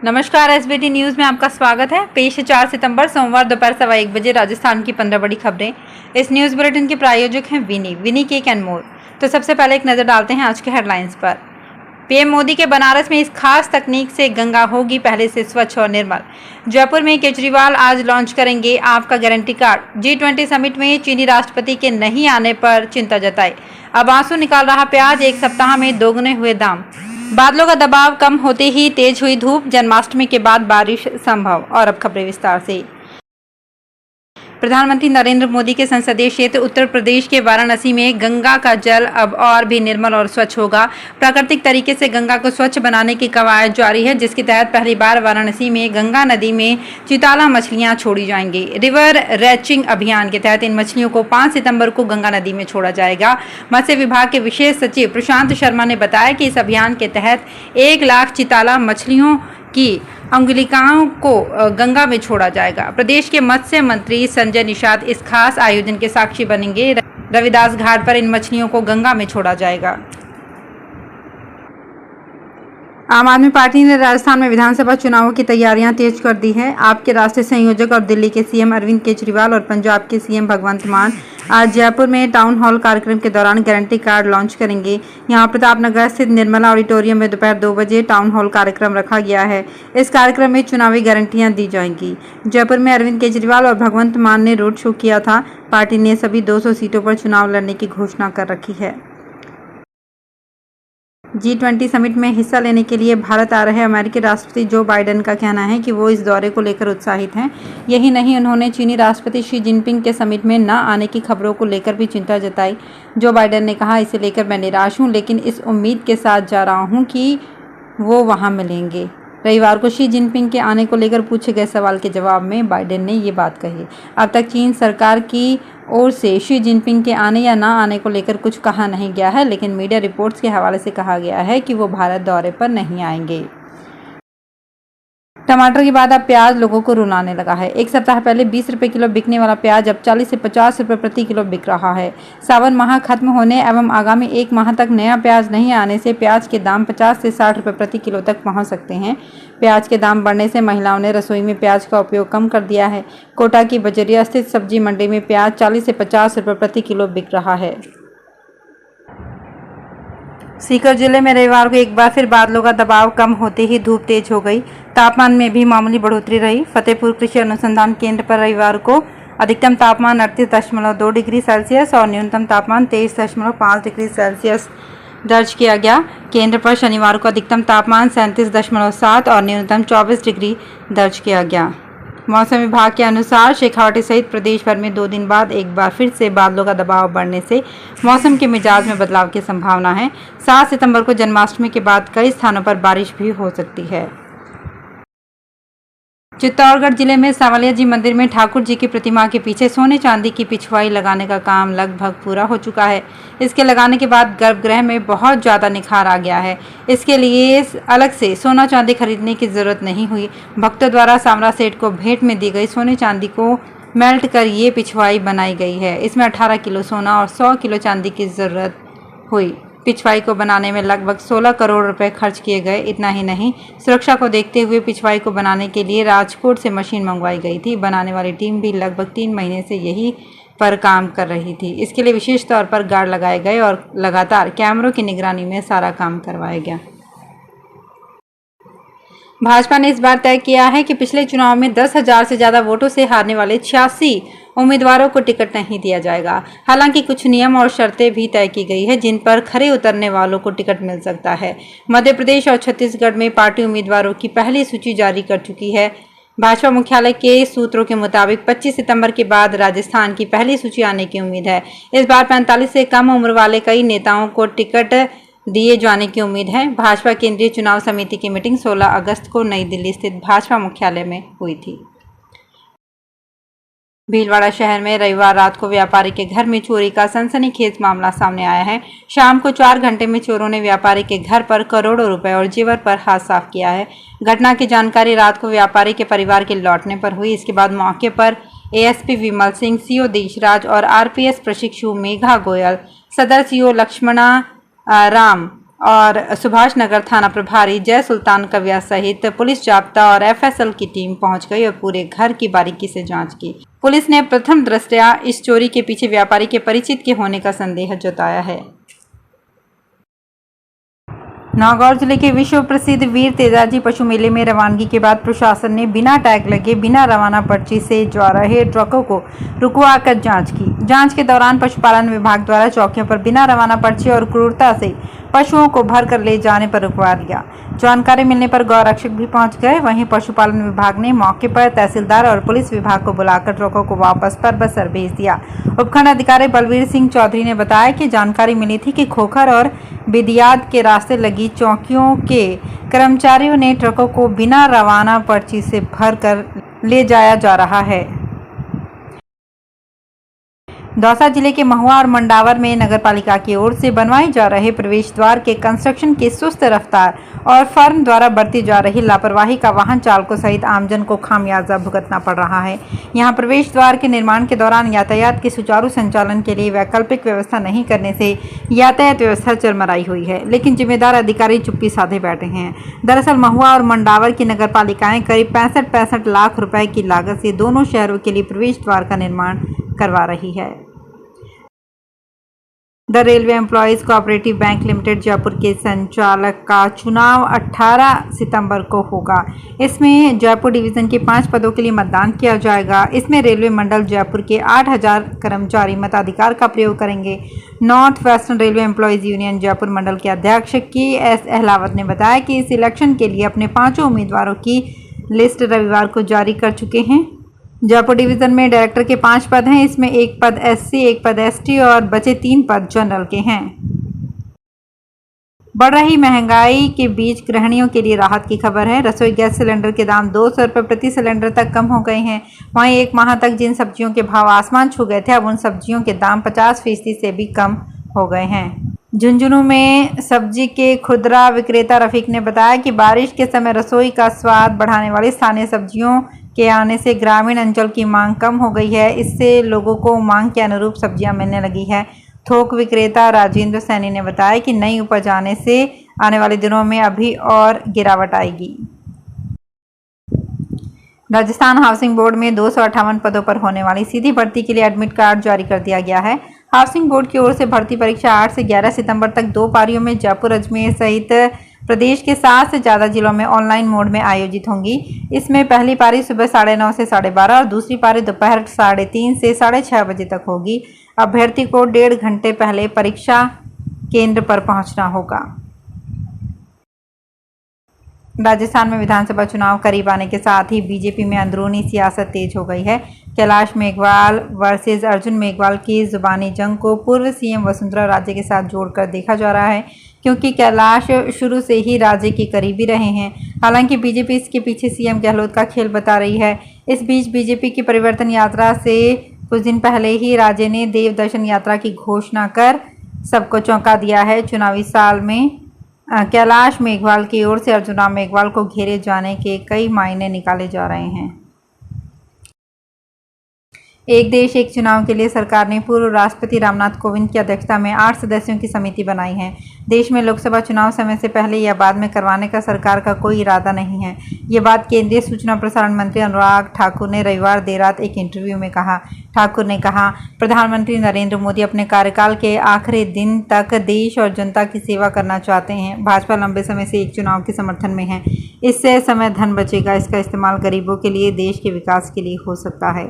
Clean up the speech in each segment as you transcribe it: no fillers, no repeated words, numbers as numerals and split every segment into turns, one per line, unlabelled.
नमस्कार, SBT news में आपका स्वागत है। पेश है 4 सितंबर सोमवार दोपहर 1:15 बजे राजस्थान की 15 बड़ी खबरें। इस न्यूज बुलेटिन के प्रायोजक हैं विनी केक एंड मोर। तो सबसे पहले एक नजर डालते हैं आज के हेडलाइंस पर। पीएम मोदी के बनारस में इस खास तकनीक से गंगा होगी पहले से स्वच्छ और निर्मल। जयपुर में केजरीवाल आज लॉन्च करेंगे आपका गारंटी कार्ड। G20 समिट में चीनी राष्ट्रपति के नहीं आने पर चिंता जताई। अब आंसू निकाल रहा प्याज, एक सप्ताह में दोगुने हुए दाम। बादलों का दबाव कम होते ही तेज हुई धूप, जन्माष्टमी के बाद बारिश संभव। और अब खबरें विस्तार से। प्रधानमंत्री नरेंद्र मोदी के संसदीय क्षेत्र उत्तर प्रदेश के वाराणसी में गंगा का जल अब और भी निर्मल और स्वच्छ होगा। प्राकृतिक तरीके से गंगा को स्वच्छ बनाने की कवायद जारी है, जिसके तहत पहली बार वाराणसी में गंगा नदी में चिताला मछलियां छोड़ी जाएंगी। रिवर रैचिंग अभियान के तहत इन मछलियों को 5 सितंबर को गंगा नदी में छोड़ा जाएगा। मत्स्य विभाग के विशेष सचिव प्रशांत शर्मा ने बताया कि इस अभियान के तहत 1 लाख चिताला मछलियों की अंगुलिकाओं को गंगा में छोड़ा जाएगा। प्रदेश के मत्स्य मंत्री संजय निषाद इस खास आयोजन के साक्षी बनेंगे। रविदास घाट पर इन मछलियों को गंगा में छोड़ा जाएगा। आम आदमी पार्टी ने राजस्थान में विधानसभा चुनावों की तैयारियां तेज कर दी है। आपके राष्ट्रीय संयोजक और दिल्ली के सीएम अरविंद केजरीवाल और पंजाब के सीएम भगवंत मान आज जयपुर में टाउन हॉल कार्यक्रम के दौरान गारंटी कार्ड लॉन्च करेंगे। यहां प्रतापनगर स्थित निर्मला ऑडिटोरियम में दोपहर 2 बजे टाउन हॉल कार्यक्रम रखा गया है। इस कार्यक्रम में चुनावी गारंटियां दी जाएंगी। जयपुर में अरविंद केजरीवाल और भगवंत मान ने रोड शो किया था। पार्टी ने सभी 200 सीटों पर चुनाव लड़ने की घोषणा कर रखी है। G20 समिट में हिस्सा लेने के लिए भारत आ रहे अमेरिकी राष्ट्रपति जो बाइडेन का कहना है कि वो इस दौरे को लेकर उत्साहित हैं। यही नहीं, उन्होंने चीनी राष्ट्रपति शी जिनपिंग के समिट में न आने की खबरों को लेकर भी चिंता जताई। जो बाइडेन ने कहा, इसे लेकर मैं निराश हूं, लेकिन इस उम्मीद के साथ जा रहा हूं कि वो वहां मिलेंगे। रविवार को शी जिनपिंग के आने को लेकर पूछे गए सवाल के जवाब में बाइडेन ने ये बात कही। अब तक चीन सरकार की ओर से शी जिनपिंग के आने या ना आने को लेकर कुछ कहा नहीं गया है, लेकिन मीडिया रिपोर्ट्स के हवाले से कहा गया है कि वो भारत दौरे पर नहीं आएंगे। टमाटर के बाद अब प्याज लोगों को रुलाने लगा है। एक सप्ताह पहले 20 रुपये किलो बिकने वाला प्याज अब 40 से 50 रुपये प्रति किलो बिक रहा है। सावन माह खत्म होने एवं आगामी 1 माह तक नया प्याज नहीं आने से प्याज के दाम 50 से 60 रुपये प्रति किलो तक पहुंच सकते हैं। प्याज के दाम बढ़ने से महिलाओं ने रसोई में प्याज का उपयोग कम कर दिया है। कोटा की बजरिया स्थित सब्जी मंडी में प्याज 40 से 50 रुपये प्रति किलो बिक रहा है। सीकर जिले में रविवार को एक बार फिर बादलों का दबाव कम होते ही धूप तेज हो गई। तापमान में भी मामूली बढ़ोतरी रही। फतेहपुर कृषि अनुसंधान केंद्र पर रविवार को अधिकतम तापमान 38.2 डिग्री सेल्सियस और न्यूनतम तापमान 23.5 डिग्री सेल्सियस दर्ज किया गया। केंद्र पर शनिवार को अधिकतम तापमान 37.7 और न्यूनतम 24 डिग्री दर्ज किया गया। मौसम विभाग के अनुसार शेखावाटी सहित प्रदेश भर में 2 दिन बाद एक बार फिर से बादलों का दबाव बढ़ने से मौसम के मिजाज में बदलाव की संभावना है। 7 सितंबर को जन्माष्टमी के बाद कई स्थानों पर बारिश भी हो सकती है। चित्तौड़गढ़ जिले में सांवलिया जी मंदिर में ठाकुर जी की प्रतिमा के पीछे सोने चांदी की पिछवाई लगाने का काम लगभग पूरा हो चुका है। इसके लगाने के बाद गर्भगृह में बहुत ज़्यादा निखार आ गया है। इसके लिए अलग से सोना चांदी खरीदने की जरूरत नहीं हुई। भक्तों द्वारा सांवरा सेठ को भेंट में दी गई सोने चांदी को मेल्ट कर ये पिछवाई बनाई गई है। इसमें 18 किलो सोना और 100 किलो चांदी की जरूरत हुई। पिछवाई को बनाने में लगभग 16 करोड़ रुपए खर्च किए गए। इतना ही नहीं, सुरक्षा को देखते हुए पिछवाई को बनाने के लिए राजकोट से मशीन मंगवाई गई थी। बनाने वाली टीम भी लगभग 3 महीने से यही पर काम कर रही थी। इसके लिए विशेष तौर पर गार्ड लगाए गए और लगातार कैमरों की निगरानी में सारा काम करवाया गया। भाजपा ने इस बार तय किया है कि पिछले चुनाव में 10,000 से ज्यादा वोटों से हारने वाले 86 उम्मीदवारों को टिकट नहीं दिया जाएगा। हालांकि कुछ नियम और शर्तें भी तय की गई है जिन पर खरे उतरने वालों को टिकट मिल सकता है। मध्य प्रदेश और छत्तीसगढ़ में पार्टी उम्मीदवारों की पहली सूची जारी कर चुकी है। भाजपा मुख्यालय के सूत्रों के मुताबिक 25 सितंबर के बाद राजस्थान की पहली सूची आने की उम्मीद है। इस बार 45 से कम उम्र वाले कई नेताओं को टिकट दिए जाने की उम्मीद है। भाजपा केंद्रीय चुनाव समिति की मीटिंग 16 अगस्त को नई दिल्ली स्थित भाजपा मुख्यालय में हुई थी। भीलवाड़ा शहर में रविवार रात को व्यापारी के घर में चोरी का सनसनीखेज मामला सामने आया है। शाम को 4 घंटे में चोरों ने व्यापारी के घर पर करोड़ों रुपए और जेवर पर हाथ साफ किया है। घटना की जानकारी रात को व्यापारी के परिवार के लौटने पर हुई। इसके बाद मौके पर एएसपी विमल सिंह, सीओ देशराज और आरपीएस प्रशिक्षु मेघा गोयल, सदर सीओ लक्ष्मणा राम और सुभाष नगर थाना प्रभारी जय सुल्तान कविया सहित पुलिस जाब्ता और एफएसएल की टीम पहुंच गई और पूरे घर की बारीकी से जांच की। पुलिस ने प्रथम दृष्टया इस चोरी के पीछे व्यापारी के परिचित के होने का संदेह जताया है। नागौर जिले के विश्व प्रसिद्ध वीर तेजाजी पशु मेले में रवानगी के बाद प्रशासन ने बिना टैग लगे बिना रवाना पर्ची से जा रहे ट्रकों को रुकवाकर जांच की। जांच के दौरान पशुपालन विभाग द्वारा चौकियों पर बिना रवाना पर्ची और क्रूरता से पशुओं को भर कर ले जाने पर रुकवा दिया। जानकारी मिलने पर गौरक्षक भी पहुंच गए। वहीं पशुपालन विभाग ने मौके पर तहसीलदार और पुलिस विभाग को बुलाकर ट्रकों को वापस परबसर भेज दिया। उपखंड अधिकारी बलवीर सिंह चौधरी ने बताया कि जानकारी मिली थी कि खोखर और बिदियाद के रास्ते लगी चौकियों के कर्मचारियों ने ट्रकों को बिना रवाना पर्ची से भर कर ले जाया जा रहा है। दौसा जिले के महुआ और मंडावर में नगरपालिका की ओर से बनवाए जा रहे प्रवेश द्वार के कंस्ट्रक्शन की सुस्त रफ्तार और फर्म द्वारा बरती जा रही लापरवाही का वाहन चालकों सहित आमजन को खामियाजा भुगतना पड़ रहा है। यहां प्रवेश द्वार के निर्माण के दौरान यातायात के सुचारू संचालन के लिए वैकल्पिक व्यवस्था नहीं करने से यातायात व्यवस्था चरमराई हुई है, लेकिन जिम्मेदार अधिकारी चुप्पी साधे बैठे हैं। दरअसल महुआ और मंडावर की नगरपालिकाएं करीब 65 लाख रुपए की लागत से दोनों शहरों के लिए प्रवेश द्वार का निर्माण करवा रही है। The railway employees cooperative bank limited Jaipur के संचालक का चुनाव 18 सितंबर को होगा। इसमें जयपुर डिवीज़न के 5 पदों के लिए मतदान किया जाएगा। इसमें रेलवे मंडल जयपुर के 8000 कर्मचारी मताधिकार का प्रयोग करेंगे। North western railway employees union Jaipur मंडल के अध्यक्ष KS अहलावत ने बताया कि इस इलेक्शन के लिए अपने 5 उम्मीदवारों की लिस्ट रविवार को जारी कर चुके हैं। जयपुर डिवीजन में डायरेक्टर के 5 पद हैं। इसमें 1 पद SC, 1 पद ST और बचे 3 पद जनरल के हैं। बढ़ रही महंगाई के बीच गृहिणियों के लिए राहत की खबर है। रसोई गैस सिलेंडर के दाम 200 रुपये प्रति सिलेंडर तक कम हो गए हैं। वहीं एक माह तक जिन सब्जियों के भाव आसमान छू गए थे, अब उन सब्जियों के दाम 50% से भी कम हो गए हैं। झुंझुनू में सब्जी के खुदरा विक्रेता रफीक ने बताया कि बारिश के समय रसोई का स्वाद बढ़ाने वाली स्थानीय सब्जियों के आने से ग्रामीण अंचल की मांग कम हो गई है। इससे लोगों को मांग के अनुरूप सब्जियां मिलने लगी है। थोक विक्रेता राजेंद्र सैनी ने बताया कि नई उपज आने से आने वाले दिनों में अभी और गिरावट आएगी। राजस्थान हाउसिंग बोर्ड में 258 पदों पर होने वाली सीधी भर्ती के लिए एडमिट कार्ड जारी कर दिया गया है। हाउसिंग बोर्ड की ओर से भर्ती परीक्षा 8 से 11 सितंबर तक 2 पारियों में जयपुर, अजमेर सहित प्रदेश के 7 से ज़्यादा जिलों में ऑनलाइन मोड में आयोजित होंगी। इसमें पहली पारी सुबह 9:30 से 12:30 और दूसरी पारी दोपहर 3:30 से 6:30 बजे तक होगी। अभ्यर्थी को 1.5 घंटे पहले परीक्षा केंद्र पर पहुंचना होगा। राजस्थान में विधानसभा चुनाव करीब आने के साथ ही बीजेपी में अंदरूनी सियासत तेज हो गई है। कैलाश मेघवाल वर्सेस अर्जुन मेघवाल की जुबानी जंग को पूर्व सीएम वसुंधरा राजे के साथ जोड़कर देखा जा रहा है, क्योंकि कैलाश शुरू से ही राजे के करीबी रहे हैं। हालांकि बीजेपी इसके पीछे सीएम गहलोत का खेल बता रही है। इस बीच बीजेपी की परिवर्तन यात्रा से कुछ दिन पहले ही राजे ने देव दर्शन यात्रा की घोषणा कर सबको चौंका दिया है। चुनावी साल में कैलाश मेघवाल की ओर से अर्जुन राम मेघवाल को घेरे जाने के कई मायने निकाले जा रहे हैं। एक देश एक चुनाव के लिए सरकार ने पूर्व राष्ट्रपति रामनाथ कोविंद की अध्यक्षता में 8 सदस्यों की समिति बनाई है। देश में लोकसभा चुनाव समय से पहले या बाद में करवाने का सरकार का कोई इरादा नहीं है। ये बात केंद्रीय सूचना प्रसारण मंत्री अनुराग ठाकुर ने रविवार देर रात एक इंटरव्यू में कहा। ठाकुर ने कहा, प्रधानमंत्री नरेंद्र मोदी अपने कार्यकाल के आखिरी दिन तक देश और जनता की सेवा करना चाहते हैं। भाजपा लंबे समय से एक चुनाव के समर्थन में है। इससे समय धन बचेगा, इसका इस्तेमाल गरीबों के लिए, देश के विकास के लिए हो सकता है।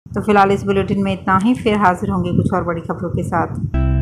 तो फिलहाल इस बुलेटिन में इतना ही। फिर हाजिर होंगे कुछ और बड़ी खबरों के साथ।